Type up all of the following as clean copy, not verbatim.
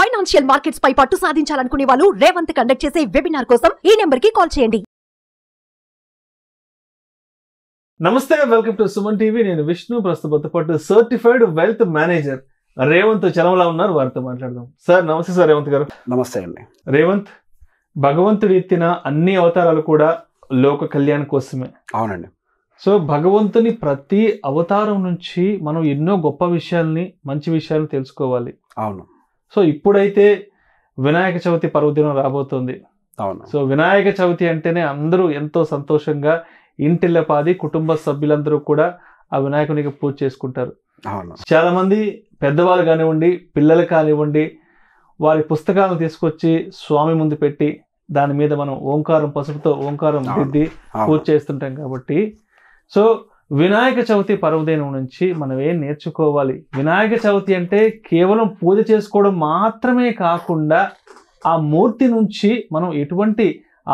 Financial markets పై పట్టు సాధించాలనుకునే వాళ్ళు Revanth conduct చేసే వెబినార్ కోసం ఈ నెంబర్ కి కాల్ చేయండి. నమస్తే, వెల్కమ్ టు సుమన్ టీవీ. నేను విష్ణు. ప్రస్తుతం పాటు certified wealth manager Revanth Chalamala ఉన్నారు. వారితో మాట్లాడదాం. సార్ నమస్తే. సార్ రేవంత్ గారు. నమస్తే అండి. రేవంత్, భగవంతుడు ఎత్తిన అన్ని అవతారాలు కూడా లోక కళ్యాణం కోసమే. అవునండి. సో భగవంతుని ప్రతి అవతారం నుంచి మనం ఎన్నో గొప్ప విషయాల్ని, మంచి విషయాలను తెలుసుకోవాలి. అవును. సో ఇప్పుడైతే వినాయక చవితి పర్వదినం రాబోతుంది. అవును. సో వినాయక చవితి అంటేనే అందరూ ఎంతో సంతోషంగా ఇంటిల్లపాది కుటుంబ సభ్యులందరూ కూడా ఆ వినాయకునికి పూజ చేసుకుంటారు. అవును. చాలా మంది పెద్దవాళ్ళు కానివ్వండి, పిల్లలు కానివ్వండి, వారి పుస్తకాలను తీసుకొచ్చి స్వామి ముందు పెట్టి దాని మీద మనం ఓంకారం, పసుపుతో ఓంకారం దిద్ది పూజ చేస్తుంటాం. కాబట్టి సో వినాయక చవితి పర్వదినం నుంచి మనం ఏం నేర్చుకోవాలి? వినాయక చవితి అంటే కేవలం పూజ చేసుకోవడం మాత్రమే కాకుండా ఆ మూర్తి నుంచి మనం ఎటువంటి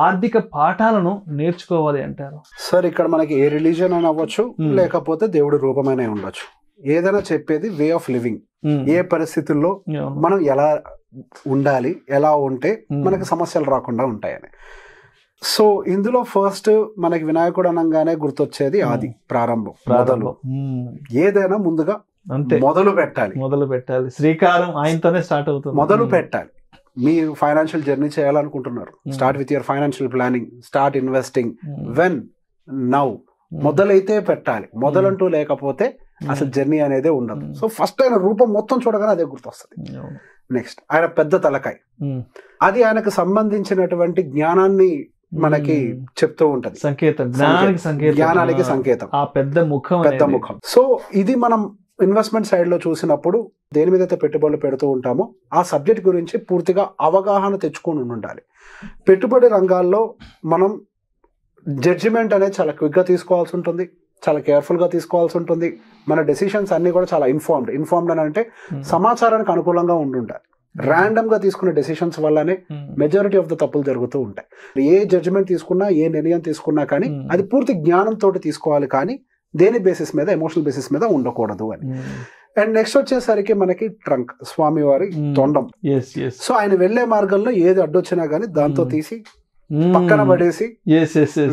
ఆర్థిక పాఠాలను నేర్చుకోవాలి అంటారు? సార్, ఇక్కడ మనకి ఏ రిలీజియన్ అని అవ్వచ్చు, లేకపోతే దేవుడి రూపమైన ఉండొచ్చు. ఏదైనా చెప్పేది వే ఆఫ్ లివింగ్. ఏ పరిస్థితుల్లో మనం ఎలా ఉండాలి, ఎలా ఉంటే మనకి సమస్యలు రాకుండా ఉంటాయని. సో ఇందులో ఫస్ట్ మనకి వినాయకుడు అనగానే గుర్తొచ్చేది ఆది, ప్రారంభం, మొదలు. ఏదైనా ముందుగా మొదలు పెట్టాలి. శ్రీకారం ఆయనతోనే స్టార్ట్ అవుతుంది. మొదలు పెట్టాలి. మీరు ఫైనాన్షియల్ జర్నీ చేయాలనుకుంటున్నారు, start with your financial planning, start investing. When now మొదలైతే పెట్టాలి. మొదలంటూ లేకపోతే అసలు జర్నీ అనేది ఉండదు. సో ఫస్ట్ ఆయన రూపం మొత్తం చూడగానే అదే గుర్తొస్తుంది. నెక్స్ట్ ఆయన పెద్ద తలకాయ, అది ఆయనకు సంబంధించినటువంటి జ్ఞానాన్ని మనకి చెప్తూ ఉంటది. జ్ఞానానికి సంకేతం ఆ పెద్ద ముఖం. సో ఇది మనం ఇన్వెస్ట్మెంట్ సైడ్ లో చూసినప్పుడు దేని మీద అయితే పెట్టుబడులు పెడుతూ ఉంటామో ఆ సబ్జెక్ట్ గురించి పూర్తిగా అవగాహన తెచ్చుకొని ఉండాలి. పెట్టుబడి రంగాల్లో మనం జడ్జిమెంట్ అనేది చాలా క్విక్ గా తీసుకోవాల్సి ఉంటుంది, చాలా కేర్ఫుల్ గా తీసుకోవాల్సి ఉంటుంది. మన డెసిషన్స్ అన్ని కూడా చాలా ఇన్ఫార్మ్డ్ అని అంటే సమాచారానికి అనుకూలంగా ఉంటుంటాయి. ర్యాండమ్ గా తీసుకున్న డెసిషన్స్ వల్లనే మెజారిటీ ఆఫ్ ద తప్పులు జరుగుతూ ఉంటాయి. ఏ జడ్జిమెంట్ తీసుకున్నా, ఏ నిర్ణయం తీసుకున్నా కానీ అది పూర్తి జ్ఞానంతో తీసుకోవాలి, కానీ దేని బేసిస్ మీద, ఎమోషనల్ బేసిస్ మీద ఉండకూడదు అని. అండ్ నెక్స్ట్ వచ్చేసరికి మనకి ట్రంక్, స్వామివారి తొండం. సో ఆయన వెళ్లే మార్గంలో ఏది అడ్డొచ్చినా గానీ దాంతో తీసి పక్కన పడేసి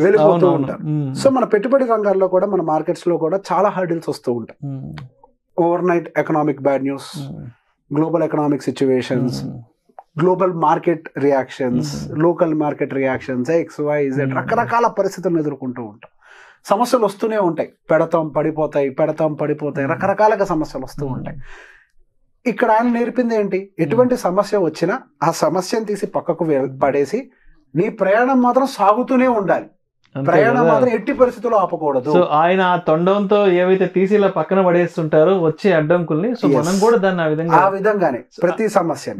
వెళ్ళిపోతూ ఉంటారు. సో మన పెట్టుబడి రంగాల్లో కూడా, మన మార్కెట్స్ లో కూడా చాలా హర్డిల్స్ వస్తూ ఉంటాయి. Over night economic bad news, global economic situations, global market reactions, local market reactions, XYZ రకరకాల పరిస్థితులను ఎదుర్కొంటూ ఉంటాం. సమస్యలు వస్తూనే ఉంటాయి. పెడతాం పడిపోతాయి, రకరకాలుగా సమస్యలు వస్తూ ఉంటాయి. ఇక్కడ ఆయన నేర్పింది ఏంటి? ఎటువంటి సమస్య వచ్చినా ఆ సమస్యను తీసి పక్కకు పడేసి నీ ప్రయాణం మాత్రం సాగుతూనే ఉండాలి. ప్రయాణం మాత్రం ఎట్టి పరిస్థితుల్లో ఆపకూడదు. సో ఆయన ఆ తొండంతో ఏవైతే తీసి ఇలా పక్కన పడేస్తుంటారో వచ్చే అడ్డంకుల్ని, సో మనం కూడా దాన్ని ఆ విధంగానే ప్రతి సమస్య,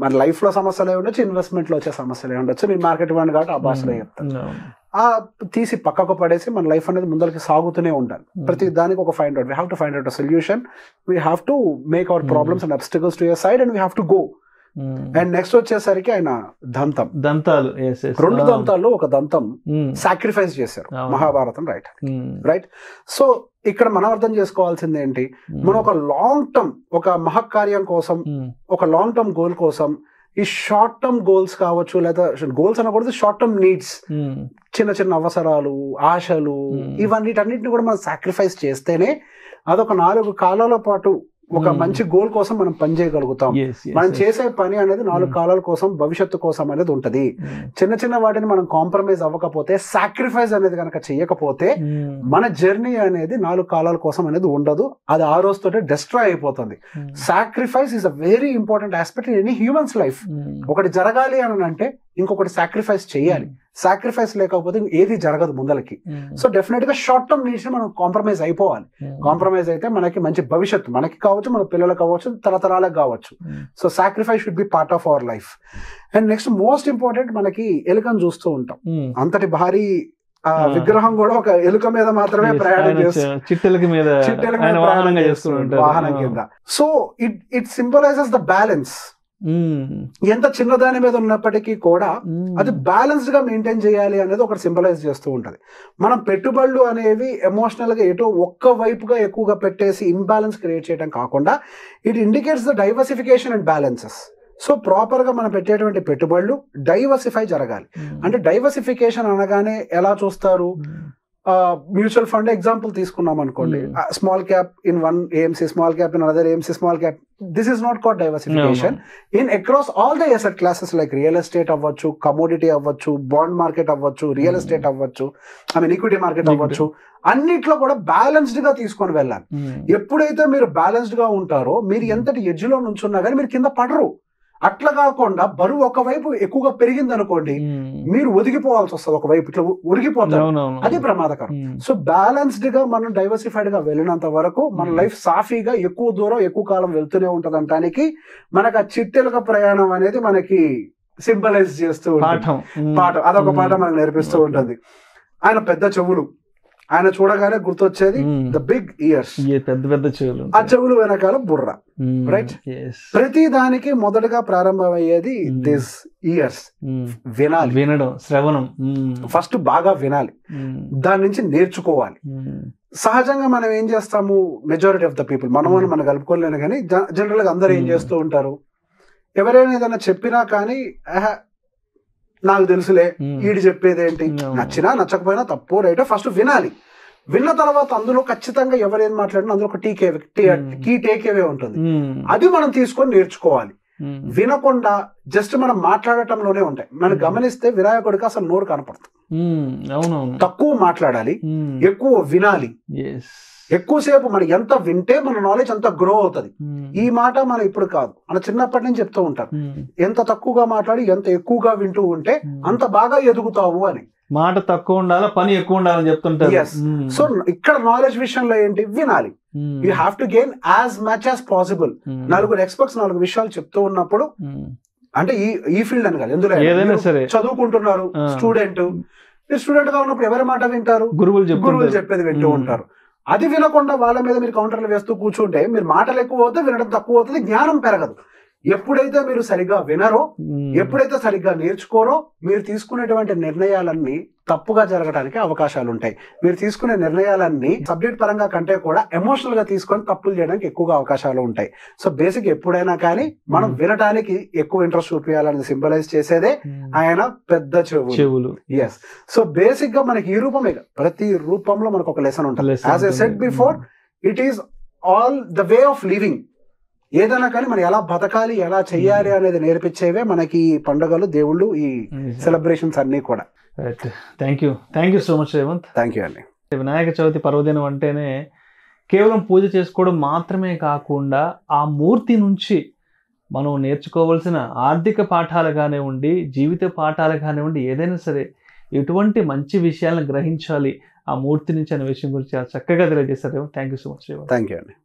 మన లైఫ్ లో సమస్యలు ఉండొచ్చు, ఇన్వెస్ట్మెంట్ లో వచ్చే సమస్యలు ఉండొచ్చు. నేను మార్కెట్ వాడిని కాబట్టి ఆ భాషలో చెప్తాను. ఆ తీసి పక్కకు పడేసి మన లైఫ్ అనేది ముందరికి సాగుతూనే ఉండాలి. ప్రతి దానికి ఒక find out, we have to find out a solution, we have to make our problems and obstacles to your side and we have to go. And next వచ్చేసరికి ఆయన దంతాలు, 2 దంతాల్లో ఒక దంతం సాక్రిఫైస్ చేశారు మహాభారతం రైట్. సో ఇక్కడ మనం అర్థం చేసుకోవాల్సింది ఏంటి? మనం ఒక లాంగ్ టర్మ్, ఒక మహత్కార్యం కోసం, ఒక లాంగ్ టర్మ్ గోల్ కోసం ఈ షార్ట్ టర్మ్ గోల్స్ కావచ్చు, లేదా గోల్స్ అనకూడదు, షార్ట్ టర్మ్ నీడ్స్, చిన్న చిన్న అవసరాలు, ఆశలు, ఇవన్నిటిని కూడా మనం సాక్రిఫైస్ చేస్తేనే అదొక 4 కాలాల పాటు ఒక మంచి గోల్ కోసం మనం పని చేయగలుగుతాం. మనం చేసే పని అనేది 4 కాలాల కోసం, భవిష్యత్తు కోసం అనేది ఉంటది. చిన్న చిన్న వాటిని మనం కాంప్రమైజ్ అవ్వకపోతే, సాక్రిఫైస్ అనేది కనుక చెయ్యకపోతే మన జర్నీ అనేది 4 కాలాల కోసం అనేది ఉండదు. అది ఆ రోజుతోటే డిస్ట్రాయ్ అయిపోతుంది. Sacrifice is a very important aspect in any humans life. ఒకటి జరగాలి అని అంటే ఇంకొకటి సాక్రిఫైస్ చేయాలి. సాక్రిఫైస్ లేకపోతే ఏది జరగదు ముందలకి. సో డెఫినెట్ గా షార్ట్ టర్మ్ నీడ్స్ మనం కాంప్రమైజ్ అయిపోవాలి. కాంప్రమైజ్ అయితే మనకి మంచి భవిష్యత్తు, మనకి కావచ్చు, మన పిల్లలకు కావచ్చు, తరతరాలకు కావచ్చు. So sacrifice should be part of our life. And next most important, మనకి ఎలుకను చూస్తూ ఉంటాం. అంతటి భారీ విగ్రహం కూడా ఒక ఎలుక మీద మాత్రమే ప్రయాణం చేస్తుంది, వాహనం కింద. So it symbolises the balance. ఎంత చిన్నదాని మీద ఉన్నప్పటికీ కూడా అది బ్యాలెన్స్డ్ గా మెయింటైన్ చేయాలి అనేది ఒకటి సింబలైజ్ చేస్తూ ఉంటది. మనం పెట్టుబడులు అనేవి ఎమోషనల్ గా ఎటో ఒక్క వైపుగా ఎక్కువగా పెట్టేసి ఇంబ్యాలెన్స్ క్రియేట్ చేయడం కాకుండా it indicates the diversification and balances. So proper గా మనం పెట్టేటువంటి పెట్టుబడులు డైవర్సిఫై జరగాలి. అంటే డైవర్సిఫికేషన్ అనగానే ఎలా చూస్తారు, మ్యూచువల్ ఫండ్ ఎగ్జాంపుల్ తీసుకున్నాం అనుకోండి, small cap in one AMC, small cap in another AMC, small cap. This is not called diversification in across all the asset classes like real estate అవ్వచ్చు, commodity అవ్వచ్చు, bond market అవ్వచ్చు, real estate అవ్వచ్చు, equity market అవ్వచ్చు, అన్నిట్లో కూడా balanced గా తీసుకొని వెళ్ళాలి. ఎప్పుడైతే మీరు బ్యాలెన్స్డ్ గా ఉంటారో మీరు ఎంతటి ఎడ్జ్ లో నుంచున్నా కానీ మీరు కింద పడరు. అట్లా కాకుండా బరువు ఒకవైపు ఎక్కువగా పెరిగింది అనుకోండి, మీరు ఒదిగిపోవాల్సి వస్తుంది, ఒకవైపు ఇట్లా ఒరిగిపోతారు, అది ప్రమాదకరం. సో బ్యాలెన్స్డ్ గా మనం డైవర్సిఫైడ్ గా వెళ్ళినంత వరకు మన లైఫ్ సాఫీగా ఎక్కువ దూరం ఎక్కువ కాలం వెళ్తూనే ఉంటది అనటానికి మనకు ఆ చిట్టెలుక ప్రయాణం అనేది మనకి సింబలైజ్ చేస్తూ పాఠం, అదొక పాఠం మనకు నేర్పిస్తూ ఉంటుంది. ఆయన పెద్ద చెవులు, ఆయన చూడగానే గుర్తొచ్చేది ద బిగ్ ఇయర్స్, పెద్ద పెద్ద చెవులు, ఆ చెవులు వెనకాల బుర్ర, రైట్? ప్రతి దానికి మొదటగా ప్రారంభమయ్యేది దిస్ ఇయర్స్, వినాలి, వినడం, శ్రవణం. ఫస్ట్ బాగా వినాలి, దాని నుంచి నేర్చుకోవాలి. సహజంగా మనం ఏం చేస్తాము, మెజారిటీ ఆఫ్ ద పీపుల్, మనం కలుపుకోలేను కానీ జనరల్ గా అందరూ ఏం చేస్తూ ఉంటారు, ఎవరైనా ఏదైనా చెప్పినా కానీ నాకు తెలుసులే, ఈడు చెప్పేది ఏంటి, నచ్చినా నచ్చకపోయినా తప్పు రైటో ఫస్ట్ వినాలి. విన్న తర్వాత అందులో ఖచ్చితంగా ఎవరేం మాట్లాడినా అందులో ఒక కీ టేక్ అవే ఉంటుంది, అది మనం తీసుకొని నేర్చుకోవాలి. వినకుండా జస్ట్ మనం మాట్లాడటంలోనే ఉంటాయి. మనం గమనిస్తే వినాయకుడికి అసలు నోరు కనపడుతుంది. తక్కువ మాట్లాడాలి, ఎక్కువ వినాలి. ఎక్కువసేపు మనం ఎంత వింటే మన నాలెడ్జ్ అంత గ్రో అవుతుంది. ఈ మాట మనం ఇప్పుడు కాదు, మన చిన్నప్పటి నుంచి చెప్తూ ఉంటారు, ఎంత తక్కువగా మాట్లాడి ఎంత ఎక్కువగా వింటూ ఉంటే అంత బాగా ఎదుగుతావు అని. మాట తక్కువ ఉండాలి, పని ఎక్కువ ఉండాలని చెప్తుంటారు. సో ఇక్కడ నాలెడ్జ్ విషయంలో ఏంటి, వినాలి. You have to gain as much as possible. నలుగురు ఎక్స్పర్ట్స్ 4 విషయాలు చెప్తూ ఉన్నప్పుడు, అంటే ఈ ఫీల్డ్ అని కాదు, ఎందులో చదువుకుంటున్నారు స్టూడెంట్ గా ఉన్నప్పుడు ఎవరి మాట వింటారు, గురువులు చెప్పేది వింటూ ఉంటారు. అది వినకుండా వాళ్ళ మీద మీరు కౌంటర్లు వేస్తూ కూర్చుంటే మీరు మాటలు ఎక్కువ అవుతాయి, వినడం తక్కువ అవుతుంది, జ్ఞానం పెరగదు. ఎప్పుడైతే మీరు సరిగ్గా వినరో, ఎప్పుడైతే సరిగ్గా నేర్చుకోరో, మీరు తీసుకునేటువంటి నిర్ణయాలన్నీ తప్పుగా జరగడానికి అవకాశాలు ఉంటాయి. మీరు తీసుకునే నిర్ణయాలన్నీ సబ్జెక్ట్ పరంగా కంటే కూడా ఎమోషనల్ గా తీసుకొని తప్పులు చేయడానికి ఎక్కువగా అవకాశాలు ఉంటాయి. సో బేసిక్ ఎప్పుడైనా కానీ మనం వినడానికి ఎక్కువ ఇంట్రెస్ట్ చూపించాలని సింబలైజ్ చేసేదే ఆయన పెద్ద చెవులు. ఎస్. సో బేసిక్ గా మనకి ఈ రూపమే, ప్రతి రూపంలో మనకు ఒక లెసన్ ఉంటుంది. As I said before, it is all the way of living. ఏదైనా కానీ మనం ఎలా బతకాలి, ఎలా చెయ్యాలి అనేది నేర్పించేవే మనకి ఈ పండుగలు, దేవుళ్ళు, ఈ సెలబ్రేషన్స్ అన్ని కూడా. Thank you so much Revanth. Thank you అండి. వినాయక చవితి పర్వదినం అంటేనే కేవలం పూజ చేసుకోవడం మాత్రమే కాకుండా ఆ మూర్తి నుంచి మనం నేర్చుకోవాల్సిన ఆర్థిక పాఠాలు కానివ్వండి, జీవిత పాఠాలు కానివ్వండి, ఏదైనా సరే ఎటువంటి మంచి విషయాలను గ్రహించాలి ఆ మూర్తి నుంచి అనే విషయం గురించి చాలా చక్కగా తెలియజేస్తారు. Thank you so much Revanth. Thank you అండి.